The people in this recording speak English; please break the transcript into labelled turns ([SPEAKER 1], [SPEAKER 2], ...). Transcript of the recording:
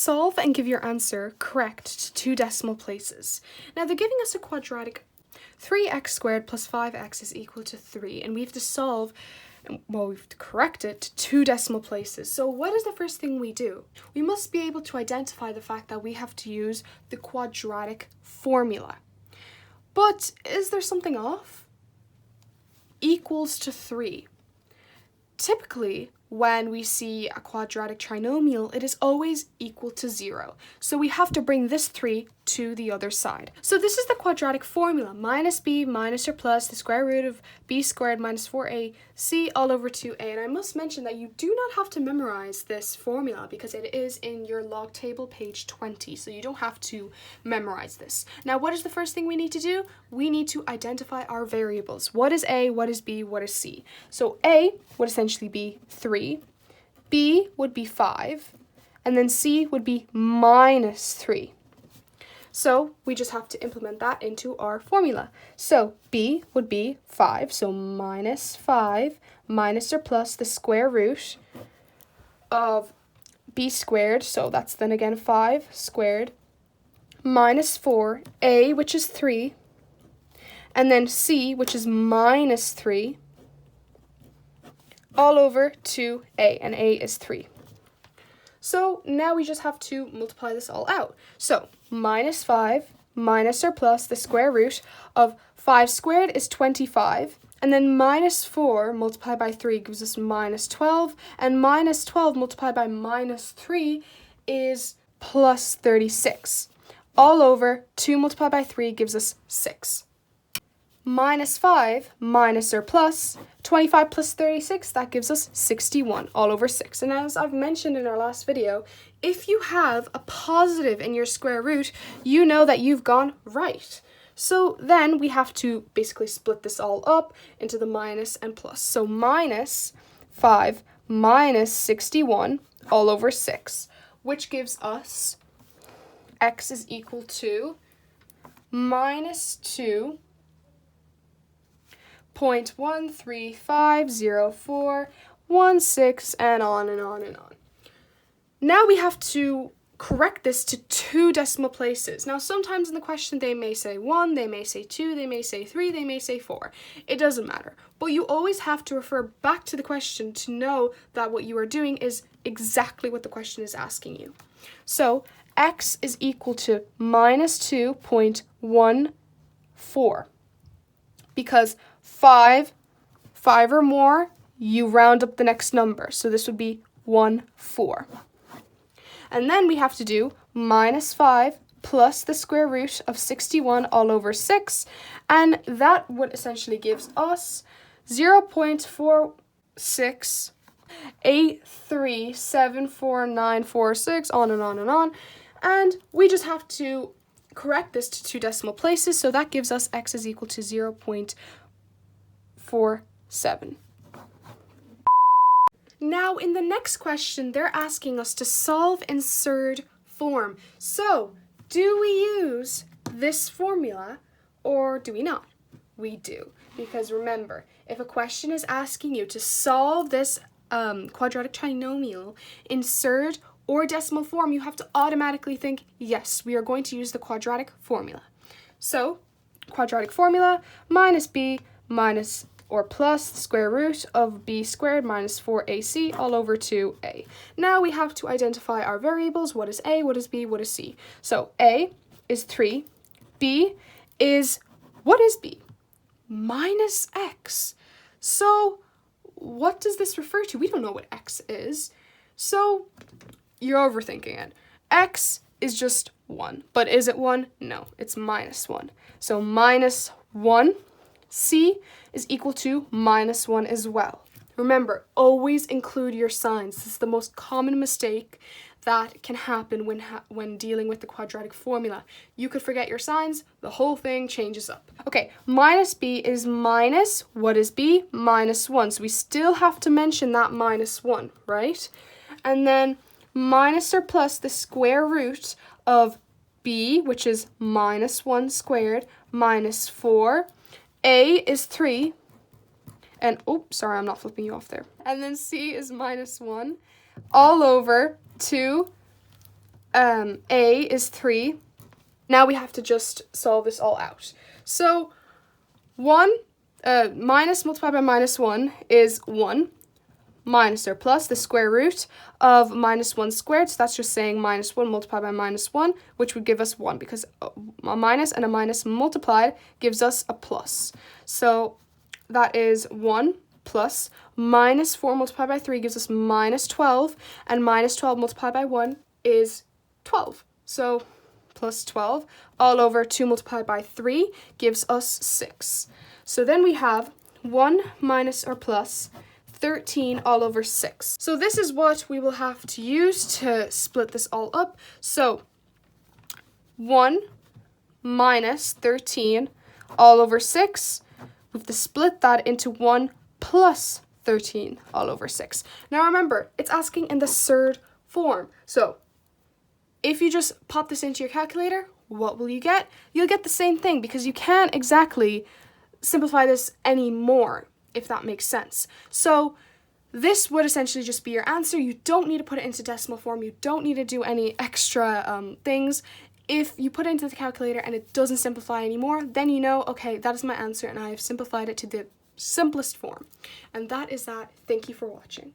[SPEAKER 1] solve and give your answer correct to 2 decimal places. Now they're giving us a quadratic 3x squared plus 5x is equal to 3, and we have to solve, well, we have to correct it to 2 decimal places. So what is the first thing we do? We must be able to identify the fact that we have to use the quadratic formula. But is there something off? Equals to 3. Typically, when we see a quadratic trinomial, it is always equal to 0. So we have to bring this 3 to the other side. So this is the quadratic formula, minus b minus or plus the square root of b squared minus 4ac all over 2a. And I must mention that you do not have to memorize this formula because it is in your log table, page 20. So you don't have to memorize this. Now, what is the first thing we need to do? We need to identify our variables. What is a, what is b, what is c? So a would essentially be 3, b would be 5, and then c would be minus 3. So we just have to implement that into our formula. So b would be 5, so minus 5 minus or plus the square root of b squared, so that's then again 5 squared, minus 4a, which is 3, and then c, which is minus 3, all over 2a, and a is 3. So now we just have to multiply this all out. So minus 5 minus or plus the square root of 5 squared is 25, and then minus 4 multiplied by 3 gives us minus 12, and minus 12 multiplied by minus 3 is plus 36. All over 2 multiplied by 3 gives us 6. Minus 5 minus or plus 25 plus 36, that gives us 61 all over 6. And as I've mentioned in our last video, if you have a positive in your square root, you know that you've gone right. So then we have to basically split this all up into the minus and plus. So minus 5 minus 61 all over 6, which gives us x is equal to minus 2.1350416, and on and on and on. Now we have to correct this to 2 decimal places. Now sometimes in the question they may say 1, they may say 2, they may say 3, they may say 4. It doesn't matter. But you always have to refer back to the question to know that what you are doing is exactly what the question is asking you. So x is equal to minus 2.14, because 5 or more, you round up the next number. So this would be 14. And then we have to do minus 5 plus the square root of 61 all over 6. And that would essentially gives us 0.4683744946, on and on and on. And we just have to correct this to 2 decimal places. So that gives us x is equal to 0.47. Now in the next question, they're asking us to solve in third form. So do we use this formula or do we not? We do, because remember, if a question is asking you to solve this quadratic trinomial in third or decimal form, you have to automatically think, yes, we are going to use the quadratic formula. So quadratic formula, minus b minus or plus the square root of b squared minus 4ac all over 2a. Now we have to identify our variables. What is a, what is b, what is c? So a is 3, b is, what is b? Minus x. So what does this refer to? We don't know what x is. So you're overthinking it. X is just 1, but is it 1? No, it's minus 1. So minus 1. C is equal to minus 1 as well. Remember, always include your signs. This is the most common mistake that can happen when dealing with the quadratic formula. You could forget your signs, the whole thing changes up. Okay, minus b is minus, what is b? Minus 1. So we still have to mention that minus 1, right? And then minus or plus the square root of b, which is minus 1 squared, minus 4. A is 3, and oops, sorry, I'm not flipping you off there. And then C is minus 1, all over 2 a is 3. Now we have to just solve this all out. So 1 minus multiplied by minus 1 is 1. Minus or plus the square root of minus 1 squared. So that's just saying minus 1 multiplied by minus 1, which would give us 1, because a minus and a minus multiplied gives us a plus. So that is 1 plus minus 4 multiplied by 3 gives us minus 12, and minus 12 multiplied by 1 is 12. So plus 12 all over 2 multiplied by 3 gives us 6. So then we have 1 minus or plus 13 all over 6. So this is what we will have to use to split this all up. So 1 minus 13 all over 6. We have to split that into 1 plus 13 all over 6. Now remember, it's asking in the surd form. So if you just pop this into your calculator, what will you get? You'll get the same thing, because you can't exactly simplify this anymore, if that makes sense. So this would essentially just be your answer. You don't need to put it into decimal form. You don't need to do any extra things. If you put it into the calculator and it doesn't simplify anymore, then you know, okay, that is my answer and I have simplified it to the simplest form. And that is that. Thank you for watching.